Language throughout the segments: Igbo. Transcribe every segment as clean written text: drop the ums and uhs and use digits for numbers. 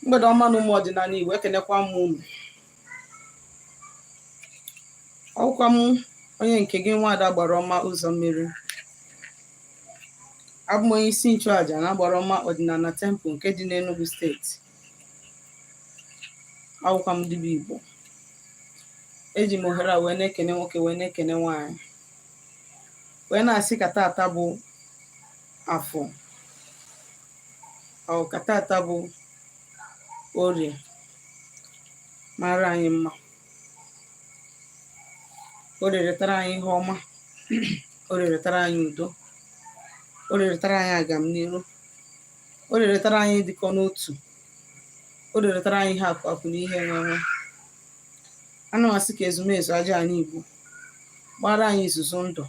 mgbede ọma na ụmụ ọdịnala Igbo, ekenekwa m unu. Ọkwa m onye nke gị Nwaada Agbarọma Ụzọmmiri. Abụ m onye isi nchụaja na Agbarọma Ọdịnala Temple nke dị n'Enugu steeti. Ọkwa m dibịa Igbo. Eji m ohere a wee na-ekene nwoke wee na-ekene nwaanyị, wee na-asị ka tata bụ afọ ọ ka tata bụ Orie mara anyị mma. Orie retara anyị ihe ọma, Orie retara anyị udo, Orie retara anyị agamnihu, Orie retara anyị dịkọ n'otu, Orie retara anyị ihe akụ na ihe enwe. Ana m asị ka ezumezu aja anyị Igbo gbara anyị izuzu ndụ,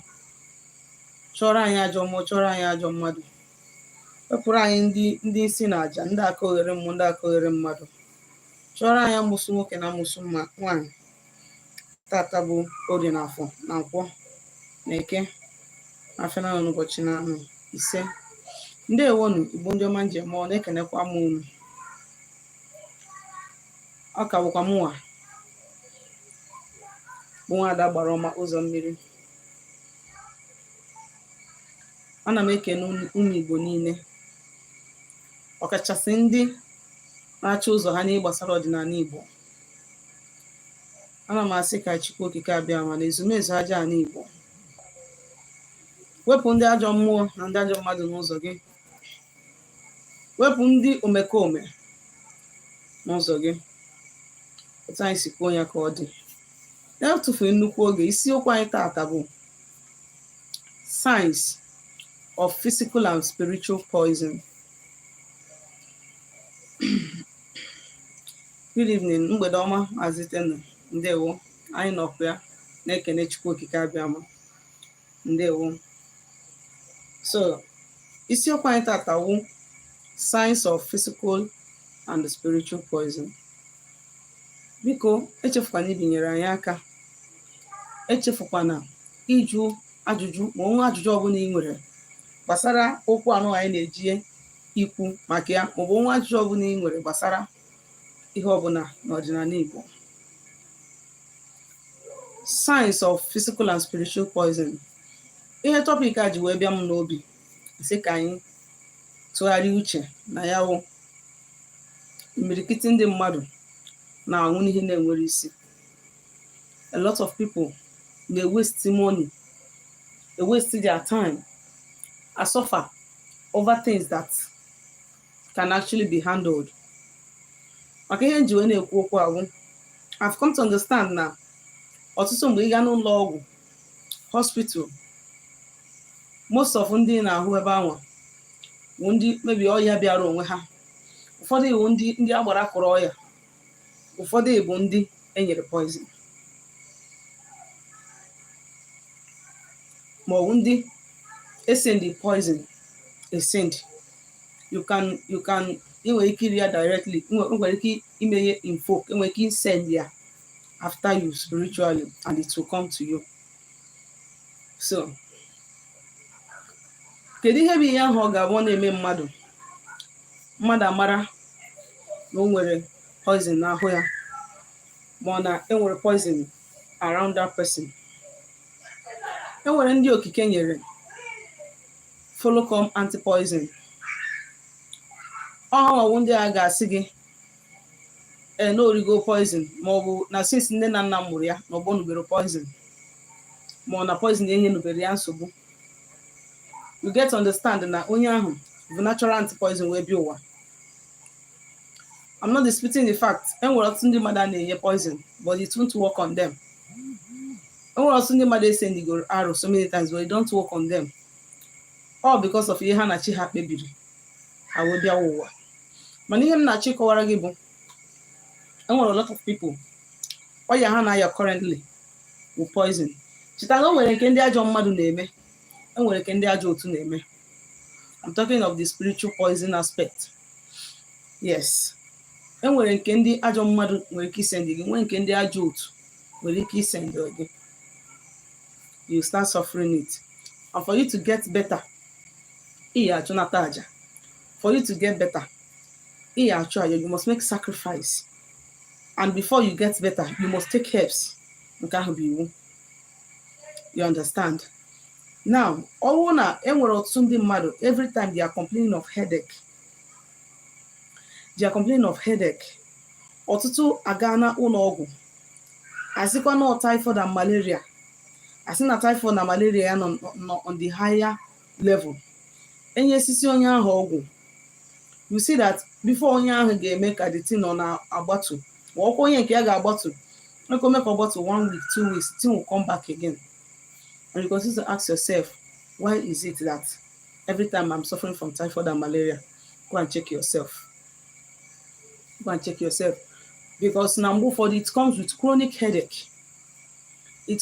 chọrọ anyị ajọ mmụọ, chọrọ anyị ajọ mmadụ, wepụrụ anyị ndị isi na aja, ndị aka oghere mmụọ, ndị aka oghere mmadụ, chọrọ anyị amụsụ nwoke na amụsụ nwaanyị. Tata bụ Orie na Afọ na Nkwọ na Eke na Afịa na n'ụbọchị na ise. Ndewonu Igbo ndị ọma njem, ọ na-ekenekwa m unu. Ọ ka bụkwa mụnwa bụ Nwaada Agbarọma Ụzọmmiri. Ana m ekene ụmụ Igbo niile, ọkachasị ndị na-achọ ụzọ ha n'ihe gbasara ọdịnala Igbo. Ana m asị ka Chukwu Okike abịa ma na ezumezu aja ana Igbo wepụ ndị ajọ mmụọ na ndị ajọ mmadụ n'ụzọ gị, wepụ ndị omekome n'ụzọ gị. Otu anyị si kwuo ya ka ọ dị. Na-etufughị nnukwu oge, isiokwu anyị taata bụ Signs of Physical and Spiritual Poison. Good evening, mgbede ọma Maazị Tenu. Ndewo, anyị nọkwa ya na-ekene Chukwu Okike abịama. Ndewo. So, isiokwu anyị taata wụ Signs of Physical and Spiritual Poison. Biko echefukwana ibinyere anyị aka, echefukwana ịjụ ajụjụ ma onwe ajụjụ ọbụla ị nwere gbasara okwu anụ anyị na-eji ikwu maka ya, maọbụ onwe ajụjụ ọbụla ị nwere gbasara ihe ọbụla n'ọdịnala Igbo. Signs of Physical and Spiritual Poison. Ihe tọpik a ji wee bịa m n'obi sị ka anyị tụgharịa uche na ya wụ imirikiti ndị mmadụ na-anwụ n'ihe na-enwere isi. A lot of people na-waste money, they waste their time, and suffer over things that can actually be handled. Maka ihe nji wee na-ekwu okwu ahụ, I've come to understand na ọtụtụ mgbe ị gaa n'ụlọ ọgwụ, hospital, most of ndị na-ahụ ebe ahụ bụ ndị mebi ọya bịara onwe ha. Ụfọdụ iwu ndị agbara akụrụ ọya, ụfọdụ bụ ndị enyere poison, ma ọ bụ ndị esend poison esend. You can enwere ike iri ya directly, nwere ike ime ihe invoke, enwere ike send ya after you spiritually and it will come to you. So kedu ihe bụ ihe ahụ ọ ga-abụ na-eme mmadụ amara na o nwere poison n'ahụ ya, ma ọ na enwere poison around that person? Enwere ndị okike nyere Folocom anti-poison. Ọwụ ndị a ga-asị gị na origo poison, ma ọ bụ na since nne na nna mụrụ ya na ọgbọ nubere poison, ma ọ na poison enye nubere ya nsogbu. You get to understand na onye ahụ bụ natural anti-poison wee bịa ụwa. I'm not disputing the fact enwere ọtụtụ ndị mmadụ na-enye poison but it won't work on them. Enwere ọtụtụ ndị mmadụ esendịgoro arụ so many times but it don't work on them, all because of ihe ha na chi ha kpebiri ha wee bịa ụwa. Mana ihe m na-achọ ịkọwara gị bụ enwere a lot of people ọya ha na-aya currently with poison. Cheta na o nwere nke ndị ajọ mmadụ na-eme, enwere nke ndị ajọ otu na-eme. I'm talking of the spiritual poison aspect. Yes, enwere nke ndị ajọ mmadụ nwere ike isend gị, nwee nke ndị ajọ otu nwere ike isend gị. You start suffering it, and for you to get better, ị ga-achụnata aja. For you to get better, You must make sacrifice. And before you get better, you must take herbs. You understand? Now, every time they are complaining of headache. Ọtụtụ agana ụlọ ọgwụ. Asịkwa na typhoid and malaria. Asị na typhoid na malaria ya nọ on the higher level. Enyesisi onye ahụ ọgwụ. You see that before onye ahụ ga-eme ka the thing nọ na agbatu. Ọkwa onye nke ya ga-agbatu. Make agbatu 1 week, 2 weeks, the thing will come back again. And you continue to ask yourself, why is it that every time I'm suffering from typhoid and malaria? Go and check yourself. Because number for it comes with chronic headache. You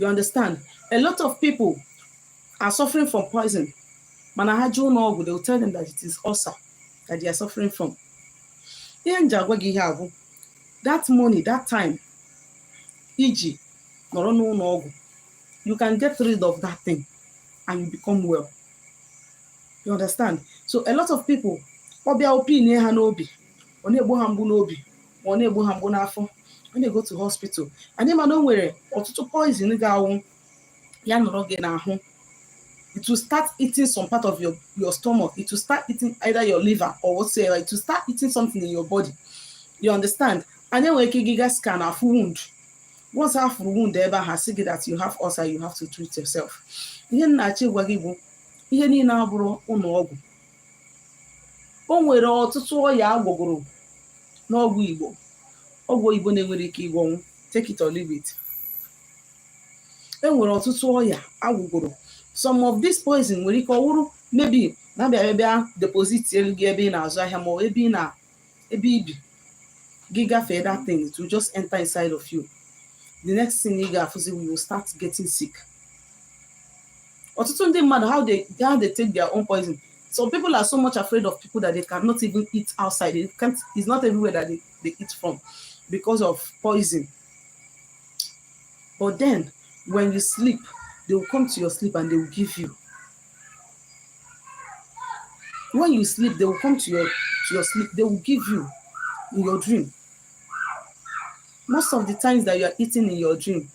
understand? A lot of people are suffering from poison. They will tell them that it is ulcer that they are suffering from. That money, that time, e.g., you can get rid of that thing and you become well. You understand? So a lot of people, when they go to hospital, and they know where to poison it will start eating some part of your stomach. It will start eating either your liver or whatsoever. It will start eating something in your body. You understand? And then when you scan a wound, once half wound there has said that you have ulcer, you have to treat yourself. Ihe niile abụrụ ụlọ ọgwụ. O nwere ọtụtụ ọya agwọgoro n'ọgwụ Igbo. Ọgwụ Igbo na-enwere ike ịgwọnwụ. Take it or leave it. E nwere ọtụtụ ọya agwọgoro. Some of this poison nwere ike ọwụrụ maybe na-abịa deposit elu gị ebe ị na-azụ ahịa ma ebe ibi gị gafee that thing, it will just enter inside of you. The next thing you ga-afụzi, we will start getting sick. Ọtụtụ ndị mmadụ, how they take their own poison. Some people are so much afraid of people that they cannot even eat outside. It's not everywhere that they eat from because of poison. But then, when you sleep, they will come to your sleep and they will give you. When you sleep, they will come to your sleep. They will give you in your dream. Most of the times that you are eating in your dream,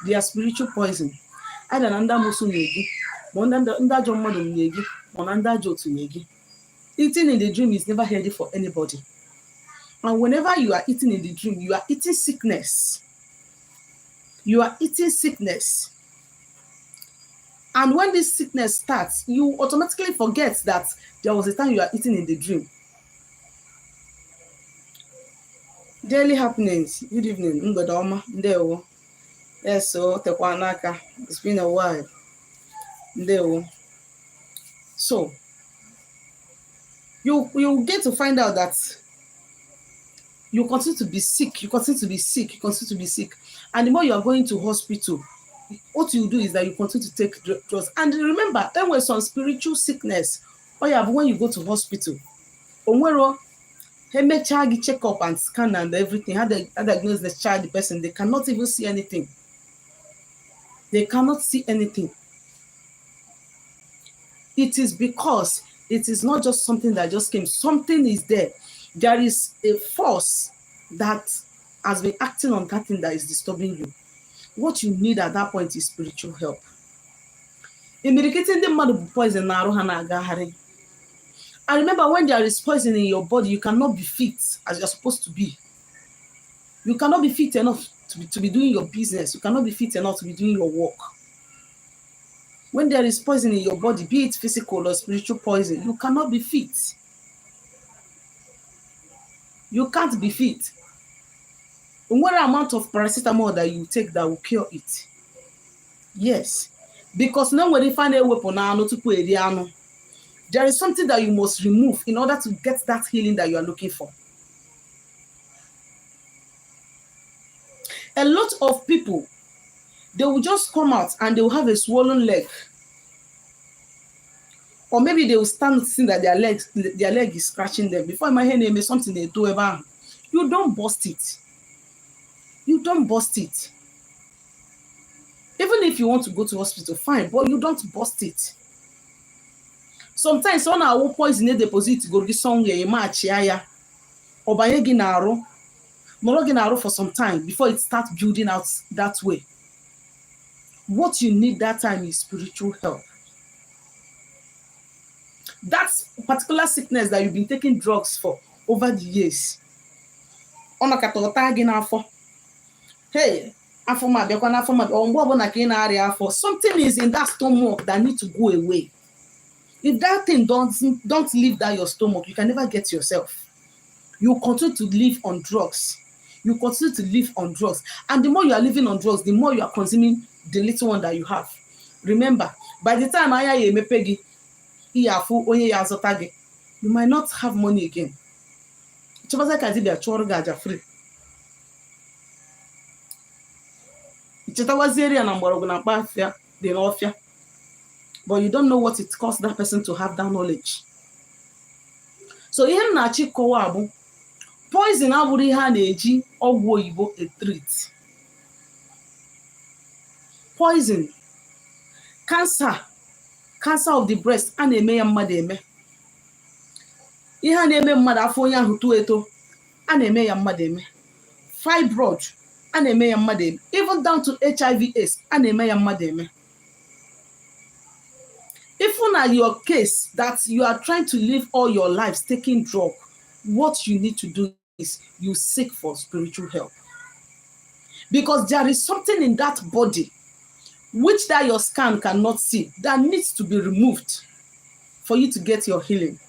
they are spiritual poison. Either under musu nyegi, under John Madu nyegi, or under Jotu nyegi. Eating in the dream is never healthy for anybody. And whenever you are eating in the dream, you are eating sickness. And when this sickness starts, you automatically forget that there was a time you are eating in the dream. Daily happenings. Good evening. Ngodoma. Ndewo. Yes, so Tekwanaka. It's been a while. Ndewo. So you get to find out that you continue to be sick. And the more you are going to hospital, what you do is that you continue to take drugs. And remember, there was some spiritual sickness. When you go to hospital, they make child check up and scan and everything. How they diagnose the child, the person, they cannot even see anything. They cannot see anything. It is because it is not just something that just came. Something is there. There is a force that has been acting on that thing that is disturbing you. What you need at that point is spiritual help. Medicating the mother poison. And remember, when there is poison in your body, you cannot be fit as you're supposed to be. You cannot be fit enough to be doing your business. You cannot be fit enough to be doing your work. When there is poison in your body, be it physical or spiritual poison, you cannot be fit. You can't be fit. What amount of paracetamol that you take that will cure it? Yes. Because now when they find a weapon, there is something that you must remove in order to get that healing that you are looking for. A lot of people, they will just come out and they will have a swollen leg. Or maybe they will stand seeing that their leg is scratching them. Before my name is something they do ever. You don't bust it. You don't bust it. Even if you want to go to hospital, fine, but you don't bust it. sometimes ọ na-awụ poison deposit goro gị somewhere match ya ọ banye gị n'arụ nọrọ gị n'arụ for some time before it start building out that way. What you need that time is spiritual help. That particular sickness that you've been taking drugs for over the years, ọ nakata ọta gị n'afọ, hey, afọ ma bịakwa n'afọ ma ọ mgbe ọbụla ka ị na-arịa afọ, something is in that stomach that need to go away. If that thing don't leave that your stomach, you can never get yourself. You continue to live on drugs. You continue to live on drugs. And the more you are living on drugs, the more you are consuming the little one that you have. Remember, by the time you might not have money again. Free. But you don't know what it costs that person to have that knowledge. So ihe na-achị kọwa bụ poison abụrụ ihe a na-eji ọgwụ oyibo treat. Poison, cancer of the breast, a na-eme ya mmadụ eme. Ihe a na-eme mmadụ afọ onye ahụ too eto, a na-eme ya mmadụ eme. Fibroid, a na-eme ya mmadụ eme. Even down to HIV/AIDS, a na-eme ya mmadụ eme. If in your case that you are trying to live all your lives taking drug, what you need to do is you seek for spiritual help. Because there is something in that body which that your scan cannot see that needs to be removed for you to get your healing.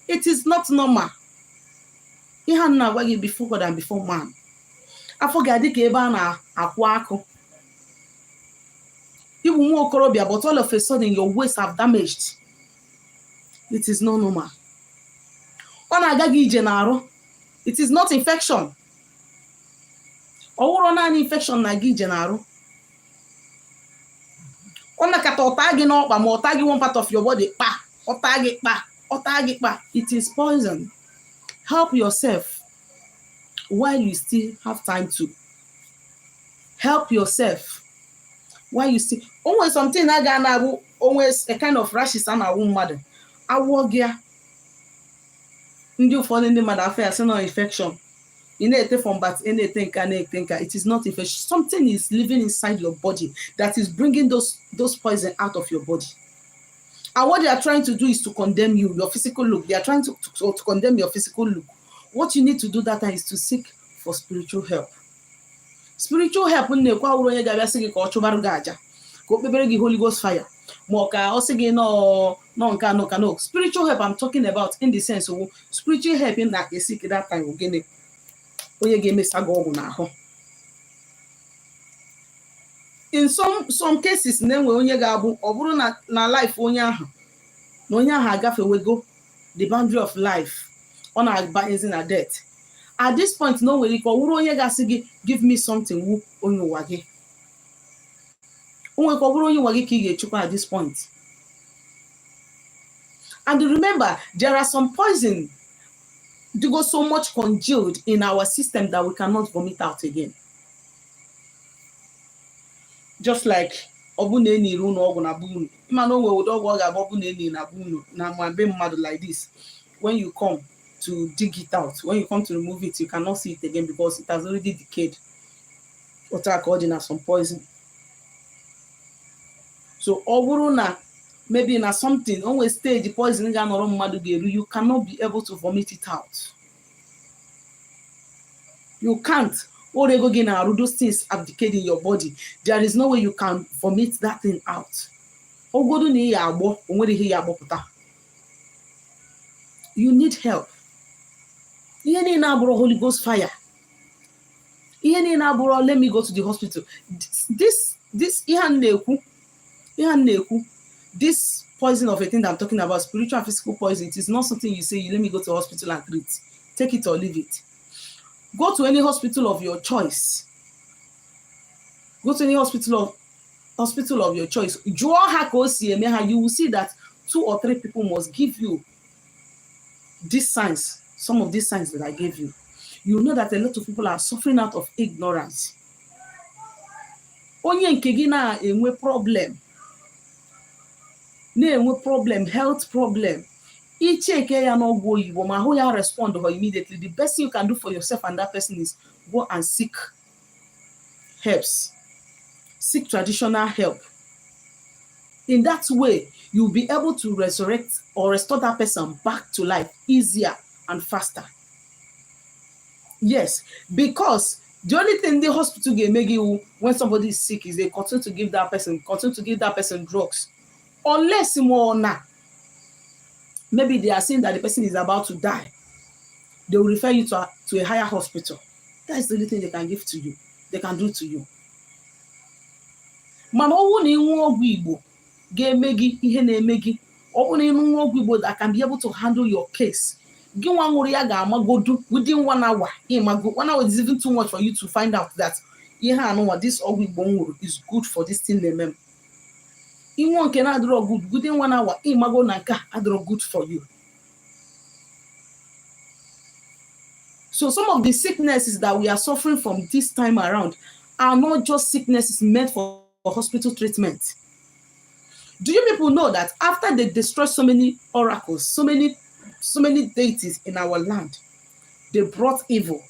It is not normal. Before God and before man. Afọgadị ka ebe a na-akwụ akụ. Iwu nwa okorobịa, but all of a sudden your waist have damaged. It is not normal. Ọ na-aga gị ije n'arụ. It is not infection. Ọ wụrụ naanị infection na gị ije n'arụ. Ọ nakata ọta gị n'ọkpa ma ọta gị one part of your body kpa, ọta gị kpa. It is poison. Help yourself. While you still have time to help yourself, while you still always something always a kind of rashes and a woman awogia ndị ụfọdụ ndị mmadụ afọ ya sị no infection. You need to from but anything it is not infection. Something is living inside your body that is bringing those poison out of your body. And what they are trying to do is to condemn you, your physical look. They are trying to condemn your physical look. What you need to do that time is to seek for spiritual help. Spiritual help Holy Ghost fire. Spiritual help I'm talking about in the sense of spiritual help in that you seek that time. In some cases, then when you go na life go the boundary of life. On our in a debt. At this point, no way give me something on your wagi. At this point. And remember, there are some poison that go so much congealed in our system that we cannot vomit out again. Just like like this. When you come to dig it out, when you come to remove it, you cannot see it again because it has already decayed. What are called in as some poison. So maybe in something, always stage the poison you cannot be able to vomit it out. You can't. Those things have decayed in your body. There is no way you can vomit that thing out. You need help. Holy Ghost fire. Let me go to the hospital. This poison of a thing that I'm talking about, spiritual and physical poison, it is not something you say, let me go to the hospital and treat. Take it or leave it. Go to any hospital of your choice. Go to any hospital of your choice. You will see that 2 or 3 people must give you these signs, some of these signs that I gave you. You know that a lot of people are suffering out of ignorance. onye nke gị na-enwe problem health problem, icheke ya n'ọgwụ oyibo ma hụ ya respond immediately, the best thing you can do for yourself and that person is go and seek helps, seek traditional help. In that way, you'll be able to resurrect or restore that person back to life easier and faster. Yes, because the only thing the hospital can make you when somebody is sick is they continue to give that person drugs. Unless more now, maybe they are saying that the person is about to die, they will refer you to a higher hospital. That is the only thing they can give to you, they can do to you. Man, ọwụ na ịnwe ọgwụ Igbo ga-eme gị ihe na-eme gị, ọwụ na ịnwe ọgwụ Igbo that can be able to handle your case. Gị nwa nwụrụ ya ga-amagodu within 1 hour. 1 hour is even too much for you to find out that ihe anụnwa this ọgwụ Igbo nwụrụ is good for this thing na-eme. Inwe nke na-adịrọ good within 1 hour, ịmago na nke adịrọ good for you. So some of the sicknesses that we are suffering from this time around are not just sicknesses meant for hospital treatment. Do you people know that after they destroyed so many oracles, so many deities in our land, they brought evil.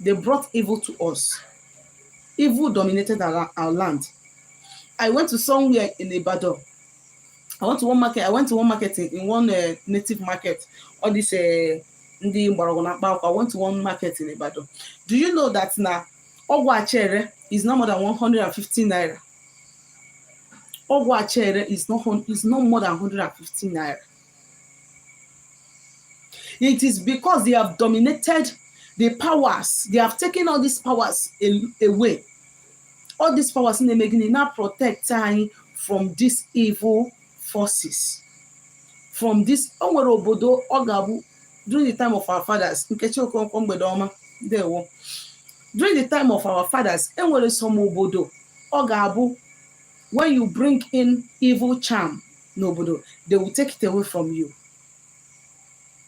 They brought evil to us. Evil dominated our land. I went to somewhere in Ibadan. I went to one market in one native market. All this I went to one market in Ibadan. Do you know that now ogwu achere is no more than 115 naira? Ogwu achere is no more than 115 naira. It is because they have dominated the powers. They have taken all these powers away. All these powers in the beginning now protect time from these evil forces. From this obodo ogabu during the time of our fathers. During the time of our fathers, enwere some obodo ogabu, when you bring in evil charm n'obodo, they will take it away from you.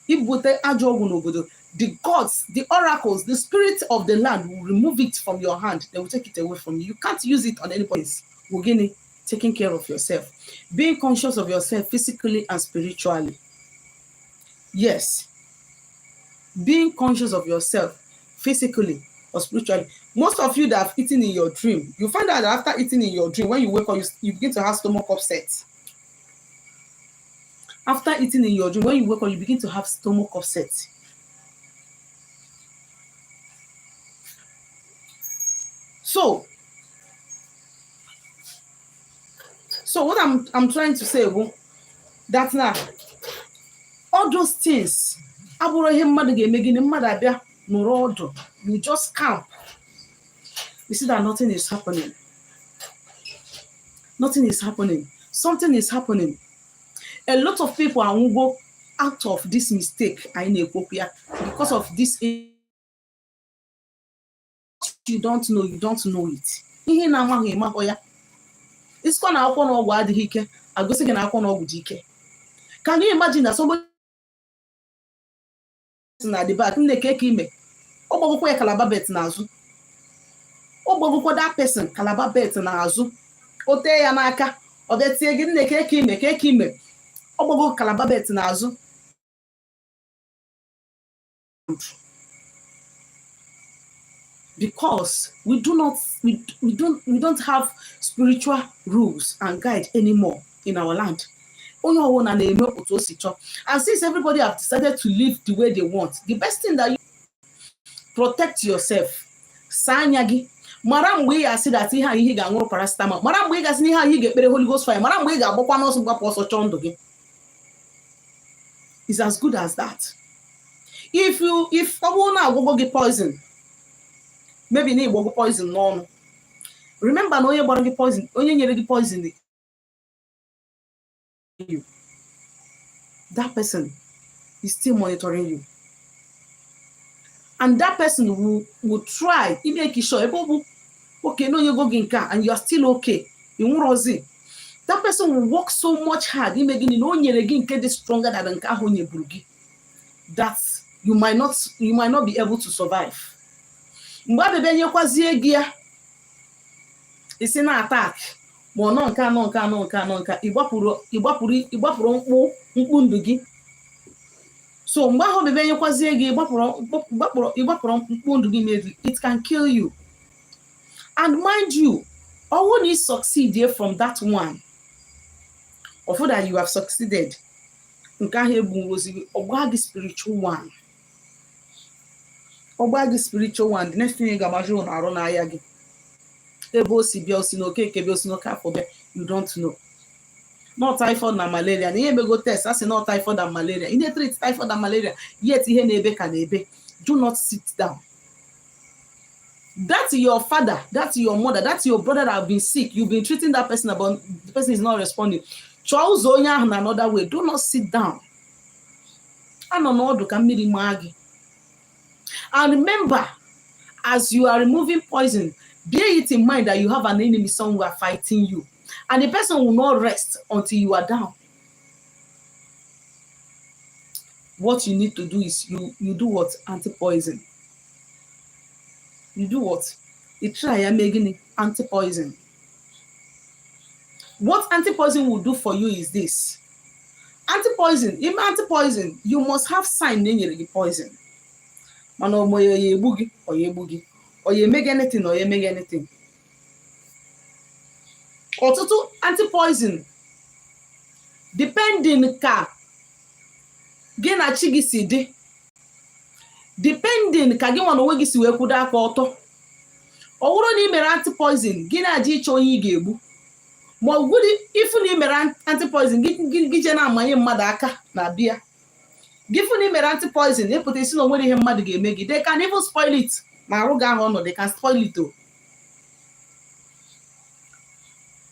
Ibute ajogu n'obodo, the gods, the oracles, the spirit of the land will remove it from your hand. They will take it away from you. You can't use it on anybody. Wugini, taking care of yourself, being conscious of yourself physically and spiritually. Yes, being conscious of yourself physically or spiritually. Most of you that have eaten in your dream, you find out that after eating in your dream, when you wake up, you begin to have stomach upset. After eating in your dream, when you wake up, you begin to have stomach upset. So what I'm trying to say, that now all those things, you just camp. You see that nothing is happening. Nothing is happening. Something is happening. A lot of people are going to go out of this mistake because of this. You don't know it. It's gonna happen all why the I go say na all good. Can you imagine that somebody na the back ime ogbogokwa ya Calabar bet n'azụ, ogbogokwa that person Calabar bet n'azụ, ote ya n'aka obetie gị nneke ime ogbogo Calabar bet n'azụ. Because we don't have spiritual rules and guide anymore in our land. And since everybody have decided to live the way they want, the best thing that you protect yourself. Sanyagi. Maram we are said that he ga ngoro paracetamol. Maram we ga sini ha he get Holy Ghost fire. Maram we ga bokwa no so gba poso chondo gi. It's as good as that. If na go get poison, maybe na igbo poison no. Remember no onye gbara gị poison, onye nyere gị poison you. That person is still monitoring you. And that person will try, even make sure, okay, no, you go ginka and you are still okay. That person will work so much hard, get stronger than that you might not be able to survive. mgbe abịa nyekwazie gị ya isi na attack ma ọ nọ nka ịgbapụrụ mkpu ndụ gị. So mgbe ahụ bịa nyekwazie gị ịgbapụrụ mkpu ndụ gị immediately, it can kill you. And mind you, all when you succeed from that one, or for that you have succeeded, nke ahụ egbunwozi ọgba gị spiritual one. Ọgba gị spiritual one, the next thing ị ga-agbaji na arụ n'ahịa gị. Ebe o si bịa, o si n'oke eke bịa, o si n'oke afọ bịa, you don't know. Not typhoid na malaria. Na ihe emego test, asị not typhoid and malaria. Ị na-treat typhoid and malaria, yet ihe na-ebe ka na-ebe. Do not sit down. That's your father, that's your mother, that's your brother that have been sick. You've been treating that person, but the person is not responding. Choose onye ahụ na another way. Do not sit down. Anọ n'ọdụ ka mmiri maa gị. And remember, as you are removing poison, bear it in mind that you have an enemy somewhere fighting you. And the person will not rest until you are down. What you need to do is you do what? Anti-poison. You do what? You try making anti-poison. What anti-poison will do for you is this. Anti-poison, in anti-poison, you must have sign in your poison. Mano mo ye bugi or you make anything or you make anything. Ọtụtụ anti-poison depending ka gị na chi gị si dị, depending ka gị nwa na onwe gị si wee kwụdo aka ọtọ. Ọ bụrụ na ị mere anti-poison gị na-aja ịchọ onye ị ga-egbu, ma ọ bụrụ ifu na ị mere anti-poison gị je na-amanye mmadụ aka na bịa, gị fụ na ị mere anti-poison ịpụta isi na onwere ihe mmadụ ga-eme gị, they can even spoil it. Ma arụ gị ahụ ọnọ, they can spoil it o.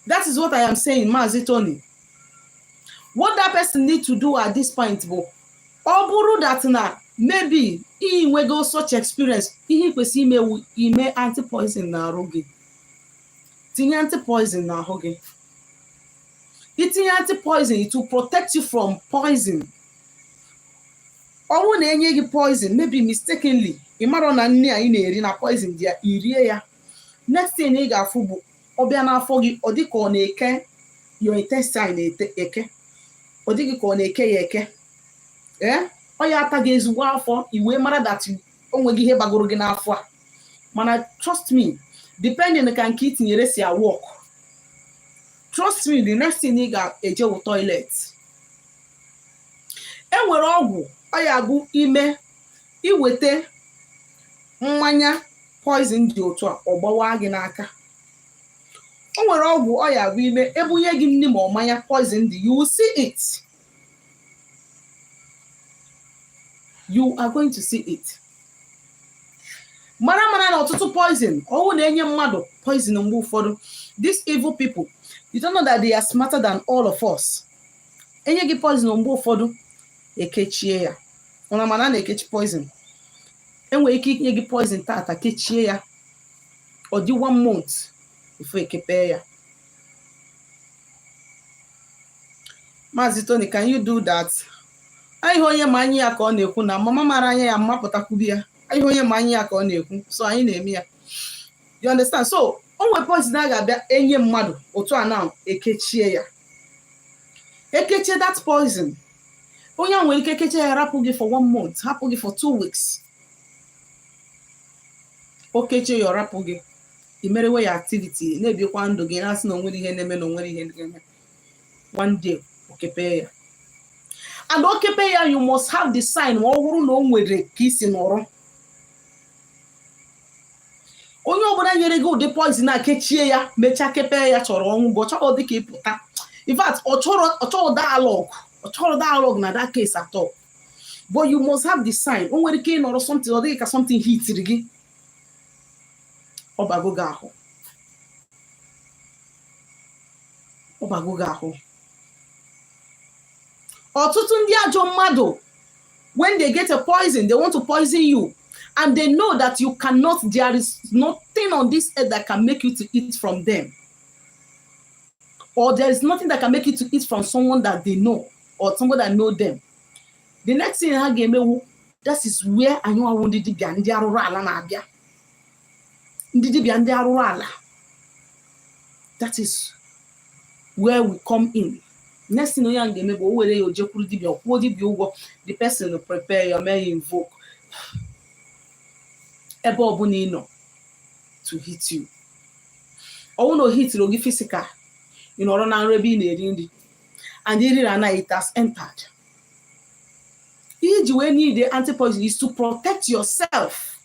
That is what I am saying, Maazị Tony. What that person need to do at this point, bụ ọ bụrụ that na maybe ị nwego such experience, ihe kwesị ime anti-poison na arụ gị. Tinye anti-poison na ahụ gị. Itinye anti-poison, it will protect you from poison. Ọ bụrụ na enye gị poison, maybe mistakenly, ị mara na nne a ị na-eri na poison dị ya, i rie ya. Next thing ị ga-afụ bụ ọ bịa n'afọ gị, ọ dị ka ọ na-eke your intestine eke, ọ dịghị ka ọ na-eke ya eke. Ọ ya ata gị ezigbo afọ, iwe mara that o nweghị ihe gbagoro gị n'afọ a. Mana trust me, depending ka nke itinyere si work, trust me, the next thing ị ga-eje wụ toilet. Enwere ọgwụ ọ ya agụ ime iweta mmanya poison dị otu a, ọ gbawa gị n'aka. O nwere ọgwụ ọ ya agụ ime ebunye gị nri ma mmanya poison dị, you will see it. You are going to see it. Mara na ọtụtụ poison, ọwụ na-enye mmadụ poison mgbe ụfọdụ. These evil people, you don't know that they are smarter than all of us. Enye gị poison mgbe ụfọdụ, ekechie ya. Ona mana na-ekechi poison. Enwere ike inye gị poison tata, kechie ya. Ọ dị 1 month before ekepe ya. Maazị Tony, can you do that? Anyị onye ma anyị ya ka ọ na-ekwu na mama mara anya ya mmapụta kwubi ya. Anyị onye ma anyị ya ka ọ na-ekwu, so anyị na-eme ya. You understand? So o nwere poison a ga-abịa enye mmadụ otu a na ekechie ya. Ekechie that poison, onye nwere ike ekechie ya, rapụ gị for 1 month, hapụ gị for 2 weeks. Okechie ya, rapụ gị, imerewe ya activity, na-ebikwa ndụ gị, na-asị na onwere ihe na-eme na onwere ihe na-eme. One day okepe ya. And okepe ya, you must have the sign ma ọ bụrụ na o nwere ka isi nọrọ. Onye ọbụla nyere gị ụdị poison na kechie ya, mechaa kepe ya, chọrọ ọnwụ, bụ ọ chọrọ dị ka ịpụta. In fact, ọ chọrọ dialogue na that case at all. But you must have the sign. O nwere ike ịnọrọ something, ọ dịghị ka something hitiri gị. Ọ bago gị ahụ. Ọ bago gị ahụ. Ọtụtụ ndị ajọ mmadụ, when they get a poison, they want to poison you. And they know that you cannot, there is nothing on this earth that can make you to eat from them. Or there is nothing that can make you to eat from someone that they know, or someone that know them. The next thing ha ga-emewu, that is where anyị awụndị dibịa ndị arụrụ ala na-abịa. ndị dibịa ndị arụrụ ala. That is where we come in. Next thing onye ahụ ga-eme bụ o were ya ojekwuru dibịa, kwụọ dibịa ụgwọ, the person will prepare ya, mee ya invoke ebe ọbụla ị nọ to hit you. Ọwụ na o hitiri gị physical, ị nọrọ na nri ebe ị na-eri nri and iri anaghị, it has entered. Iji wee need the anti-poison is to protect yourself.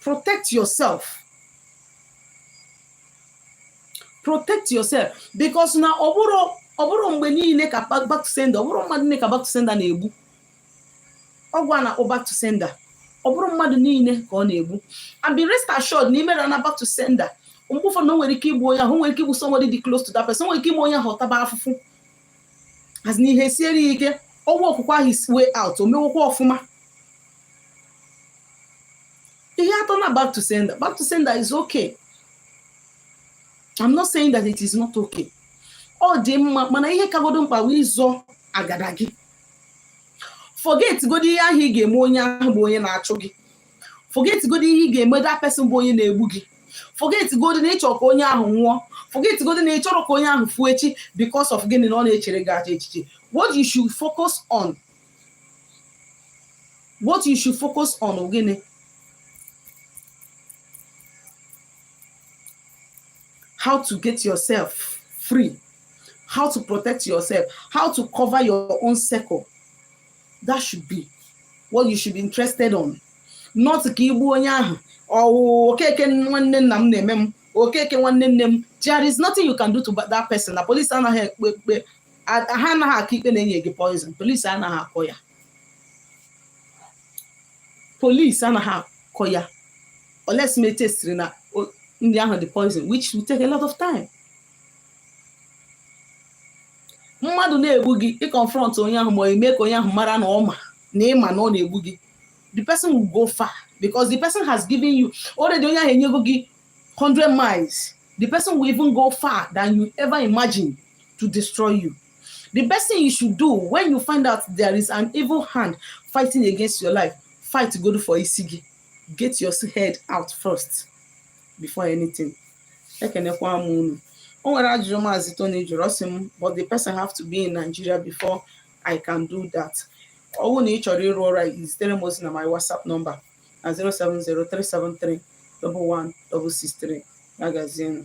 Protect yourself. Protect yourself. Because na ọ bụrụ mgbe niile ka back to sender, ọ bụrụ mmadụ niile ka back to sender na-egbu. Ọgwụ a na-akpọ back to sender, ọ bụrụ mmadụ niile ka ọ na-egbu. And be rest assured na ime na back to sender, mgbe ụfọdụ na nwere ike igbu onye ahụ, nwere ike igbu somebody dị close to that person, nwere ike igbu onye ahụ ọtaba afụfụ. As na ihe siere ya ike, ọgwụ ọkwụkwa his way out, o mewokwa ọfụma. Ihe atọ na back to sender. Back to sender is okay. I'm not saying that it is not okay. Ọ dị mma, mana ihe kagodo mkpa wee ịzọ agada gị. Forget godi ihe ahụ ị ga-eme onye ahụ bụ onye na-achụ gị. Forget godi ihe ị ga-eme that person bụ onye na-egbu gị. Forget godi na ịchọ ka onye ahụ nwụọ. Forget godi na ịchọrọ ka onye ahụ fuo echi because of gịnị na ọ na-echere gị aja echiche. What you should focus on. What you should focus on gịnị? How to get yourself free. How to protect yourself. How to cover your own circle. That should be what you should be interested on. Not ka igbu onye ahụ. Okeke nwanne nna m na-eme m. Okeke nwanne nne m. There is nothing you can do to that person. The police anaghị ekpe. Ha anaghị aka ikpe na-enye gị poison. Police anaghị akọ ya. Police anaghị akọ ya. Unless me testiri na ndị ahụ the poison, which will take a lot of time. Mmadụ na-egbu gị, ị confront onye ahụ ma ime ka onye ahụ mara na ọma na ịma na ọ na-egbu gị. The person will go far because the person has given you already. Onye ahụ enyego gị 100 miles. The person will even go far than you ever imagined to destroy you. The best thing you should do when you find out there is an evil hand fighting against your life, fight good for isigi. Get your head out first before anything. Ekenekwa m unu. O nwere ajụjụ Maazị Tony jụrụ ọsị m, but the person have to be in Nigeria before I can do that. Ọ bụrụ na ị chọrọ ịrụ ọrụ a, zitere m ozi na my WhatsApp number na 07037311663. Ya gazienụ.